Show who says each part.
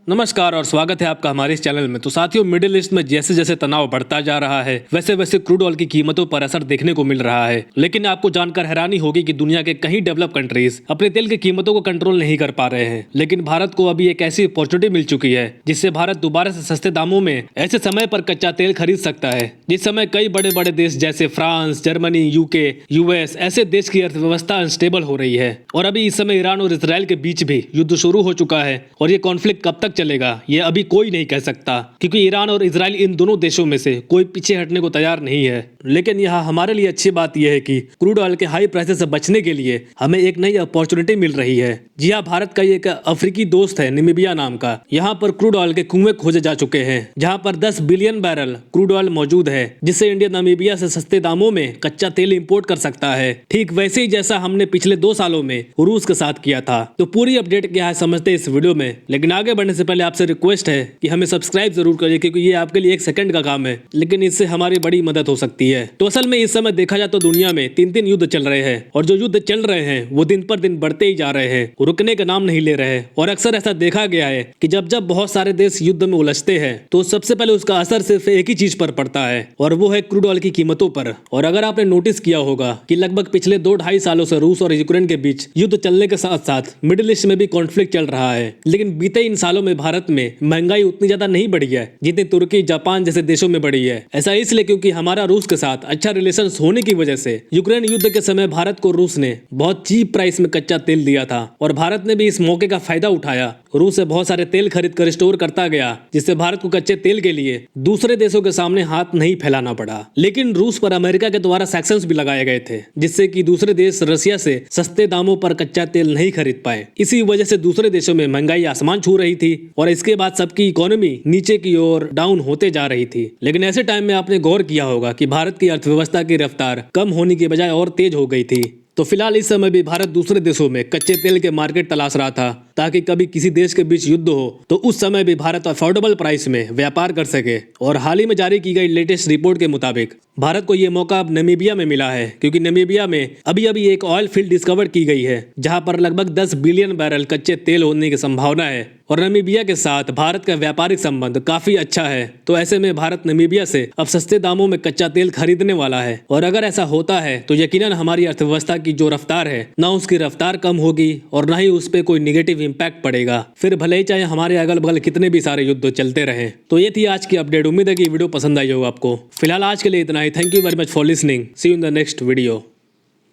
Speaker 1: नमस्कार और स्वागत है आपका हमारे इस चैनल में। तो साथियों, मिडिल ईस्ट में जैसे जैसे तनाव बढ़ता जा रहा है वैसे वैसे क्रूड ऑयल की कीमतों पर असर देखने को मिल रहा है। लेकिन आपको जानकर हैरानी होगी कि दुनिया के कई डेवलप कंट्रीज अपने तेल की कीमतों को कंट्रोल नहीं कर पा रहे हैं। लेकिन भारत को अभी एक ऐसी अपॉर्चुनिटी मिल चुकी है जिससे भारत दोबारा से सस्ते दामों में ऐसे समय पर कच्चा तेल खरीद सकता है जिस समय कई बड़े बड़े देश जैसे फ्रांस, जर्मनी, यूके, यूएस ऐसे देश की अर्थव्यवस्था अनस्टेबल हो रही है। और अभी इस समय ईरान और इसराइल के बीच भी युद्ध शुरू हो चुका है और ये कॉन्फ्लिक्ट कब तक चलेगा ये अभी कोई नहीं कह सकता, क्योंकि ईरान और इजराइल इन दोनों देशों में से कोई पीछे हटने को तैयार नहीं है। लेकिन यहाँ हमारे लिए अच्छी बात यह है कि क्रूड ऑयल के हाई प्राइसेस से बचने के लिए हमें एक नई अपॉर्चुनिटी मिल रही है। जी हाँ, भारत का एक अफ्रीकी दोस्त है नामीबिया नाम का। यहाँ पर क्रूड ऑयल के कुएं खोजे जा चुके हैं जहाँ पर 10 बिलियन बैरल क्रूड ऑयल मौजूद है जिससे इंडिया नामीबिया से सस्ते दामों में कच्चा तेल इंपोर्ट कर सकता है, ठीक वैसे ही जैसा हमने पिछले 2 सालों में रूस के साथ किया था। तो पूरी अपडेट क्या है समझते इस वीडियो में। लेकिन आगे बढ़ने से पहले आपसे रिक्वेस्ट है कि हमें सब्सक्राइब जरूर करिए, क्योंकि ये आपके लिए 1 सेकंड का काम है लेकिन इससे हमारी बड़ी मदद हो सकती है। तो असल में इस समय देखा जाए तो दुनिया में 3 युद्ध चल रहे हैं और जो युद्ध चल रहे हैं वो दिन पर दिन बढ़ते ही जा रहे हैं, रुकने का नाम नहीं ले रहे हैं। और अक्सर ऐसा देखा गया है कि जब जब बहुत सारे देश युद्ध में उलझते हैं तो सबसे पहले उसका असर सिर्फ एक ही चीज पर पड़ता है और वो है क्रूड ऑयल की कीमतों पर। और अगर आपने नोटिस किया होगा कि लगभग पिछले 2-2.5 सालों से रूस और यूक्रेन के बीच युद्ध चलने के साथ साथ मिडिल ईस्ट में भी कॉन्फ्लिक्ट चल रहा है। लेकिन बीते इन सालों में भारत में महंगाई उतनी ज्यादा नहीं बढ़ी है जितनी तुर्की, जापान जैसे देशों में बढ़ी है। ऐसा इसलिए क्योंकि हमारा रूस के साथ अच्छा रिलेशन होने की वजह से यूक्रेन युद्ध के समय भारत को रूस ने बहुत चीप प्राइस में कच्चा तेल दिया था और भारत ने भी इस मौके का फायदा उठाया। रूस से बहुत सारे तेल खरीद कर स्टोर करता गया जिससे भारत को कच्चे तेल के लिए दूसरे देशों के सामने हाथ नहीं फैलाना पड़ा। लेकिन रूस पर अमेरिका के द्वारा सैंक्शंस भी लगाए गए थे जिससे कि दूसरे देश रसिया से सस्ते दामों पर कच्चा तेल नहीं खरीद पाए। इसी वजह से दूसरे देशों में महंगाई आसमान छू रही थी और इसके बाद सबकी इकोनॉमी नीचे की ओर डाउन होते जा रही थी। लेकिन ऐसे टाइम में आपने गौर किया होगा कि भारत की अर्थव्यवस्था की रफ्तार कम होने की बजाय और तेज हो गई थी। तो फिलहाल इस समय भी भारत दूसरे देशों में कच्चे तेल के मार्केट तलाश रहा था ताकि कभी किसी देश के बीच युद्ध हो तो उस समय भी भारत अफोर्डेबल प्राइस में व्यापार कर सके। और हाल ही में जारी की गई लेटेस्ट रिपोर्ट के मुताबिक भारत को ये मौका अब नामीबिया में मिला है, क्योंकि नामीबिया में अभी एक ऑयल फील्ड डिस्कवर की गई है जहां पर लगभग 10 बिलियन बैरल कच्चे तेल होने की संभावना है। और नामीबिया के साथ भारत का व्यापारिक संबंध काफी अच्छा है। तो ऐसे में भारत नामीबिया से अब सस्ते दामों में कच्चा तेल खरीदने वाला है। और अगर ऐसा होता है तो यकीनन हमारी अर्थव्यवस्था की जो रफ्तार है ना उसकी रफ्तार कम होगी और ना ही उस पर कोई निगेटिव इम्पैक्ट पड़ेगा, फिर भले ही चाहे हमारे अगल बगल कितने भी सारे युद्ध चलते रहे। तो ये थी आज की अपडेट। उम्मीद है कि वीडियो पसंद आई होगा आपको। फिलहाल आज के लिए इतना ही। Thank you very much for listening. See you in the next video.